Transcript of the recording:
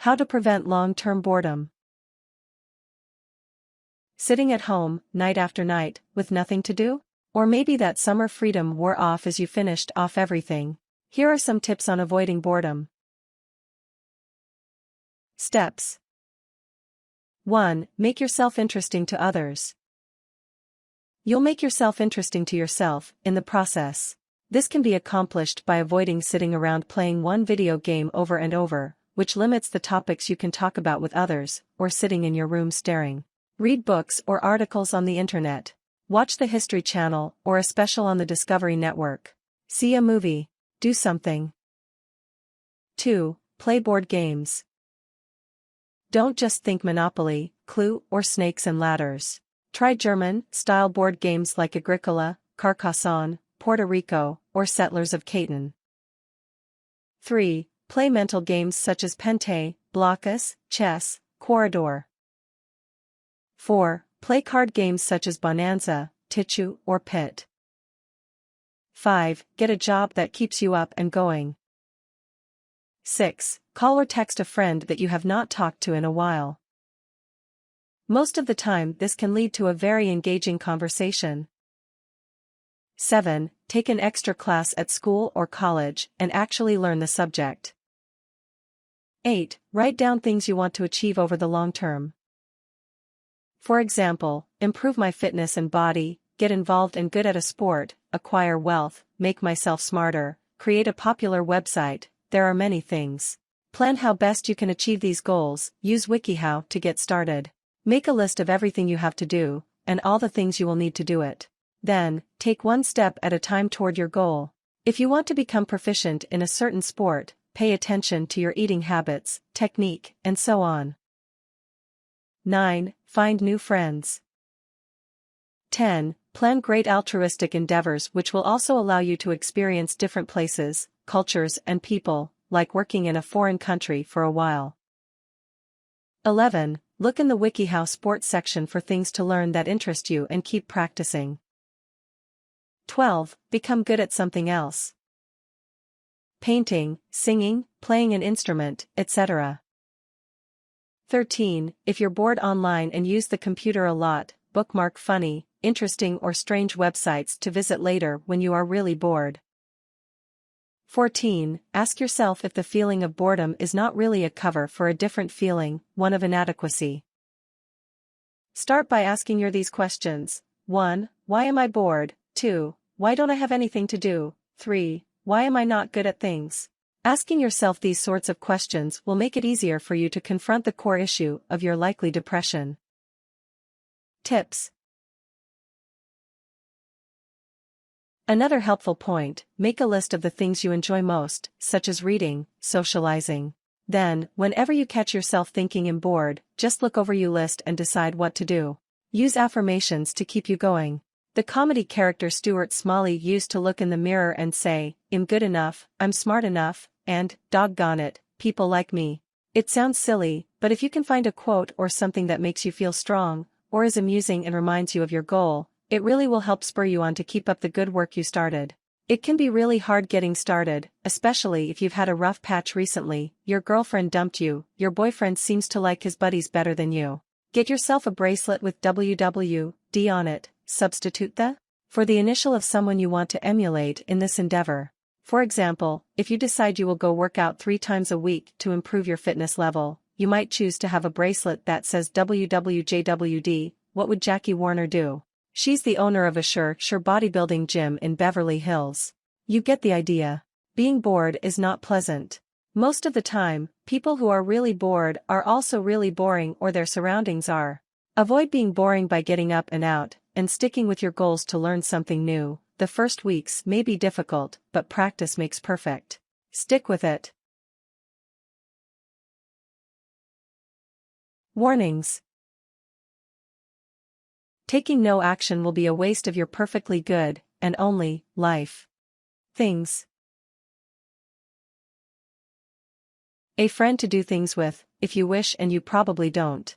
How to prevent long-term boredom. Sitting at home, night after night, with nothing to do? Or maybe that summer freedom wore off as you finished off everything. Here are some tips on avoiding boredom. Steps. 1. Make yourself interesting to others. You'll make yourself interesting to yourself, in the process. This can be accomplished by avoiding sitting around playing one video game over and over, which limits the topics you can talk about with others, or sitting in your room staring. Read books or articles on the internet. Watch the History Channel or a special on the Discovery Network. See a movie. Do something. 2. Play board games. Don't just think Monopoly, Clue, or Snakes and Ladders. Try German-style board games like Agricola, Carcassonne, Puerto Rico, or Settlers of Catan. 3. Play mental games such as Pente, Blokus, chess, Corridor. 4. Play card games such as Bonanza, Tichu, or Pit. 5. Get a job that keeps you up and going. 6. Call or text a friend that you have not talked to in a while. Most of the time this can lead to a very engaging conversation. 7. Take an extra class at school or college and actually learn the subject. 8. Write down things you want to achieve over the long term. For example, improve my fitness and body, get involved and good at a sport, acquire wealth, make myself smarter, create a popular website. There are many things. Plan how best you can achieve these goals, use WikiHow to get started. Make a list of everything you have to do, and all the things you will need to do it. Then, take one step at a time toward your goal. If you want to become proficient in a certain sport, pay attention to your eating habits, technique, and so on. 9. Find new friends. 10. Plan great altruistic endeavors which will also allow you to experience different places, cultures and people, like working in a foreign country for a while. 11. Look in the WikiHow sports section for things to learn that interest you and keep practicing. 12. Become good at something else. Painting, singing, playing an instrument, etc. 13. If you're bored online and use the computer a lot, bookmark funny, interesting or strange websites to visit later when you are really bored. 14. Ask yourself if the feeling of boredom is not really a cover for a different feeling, one of inadequacy. Start by asking these questions. 1. Why am I bored? 2. Why don't I have anything to do? 3. Why am I not good at things? Asking yourself these sorts of questions will make it easier for you to confront the core issue of your likely depression. Tips. Another helpful point, make a list of the things you enjoy most, such as reading, socializing. Then, whenever you catch yourself thinking and bored, just look over your list and decide what to do. Use affirmations to keep you going. The comedy character Stuart Smalley used to look in the mirror and say, "I'm good enough, I'm smart enough, and, doggone it, people like me." It sounds silly, but if you can find a quote or something that makes you feel strong, or is amusing and reminds you of your goal, it really will help spur you on to keep up the good work you started. It can be really hard getting started, especially if you've had a rough patch recently, your girlfriend dumped you, your boyfriend seems to like his buddies better than you. Get yourself a bracelet with WWD on it, substitute the for the initial of someone you want to emulate in this endeavor. For example, if you decide you will go work out 3 times a week to improve your fitness level, you might choose to have a bracelet that says WWJWD. What would Jackie Warner do? She's the owner of a Sure bodybuilding gym in Beverly Hills. You get the idea. Being bored is not pleasant. Most of the time, people who are really bored are also really boring or their surroundings are. Avoid being boring by getting up and out, and sticking with your goals to learn something new. The first weeks may be difficult, but practice makes perfect. Stick with it. Warnings. Taking no action will be a waste of your perfectly good, and only, life. Things. A friend to do things with, if you wish and you probably don't.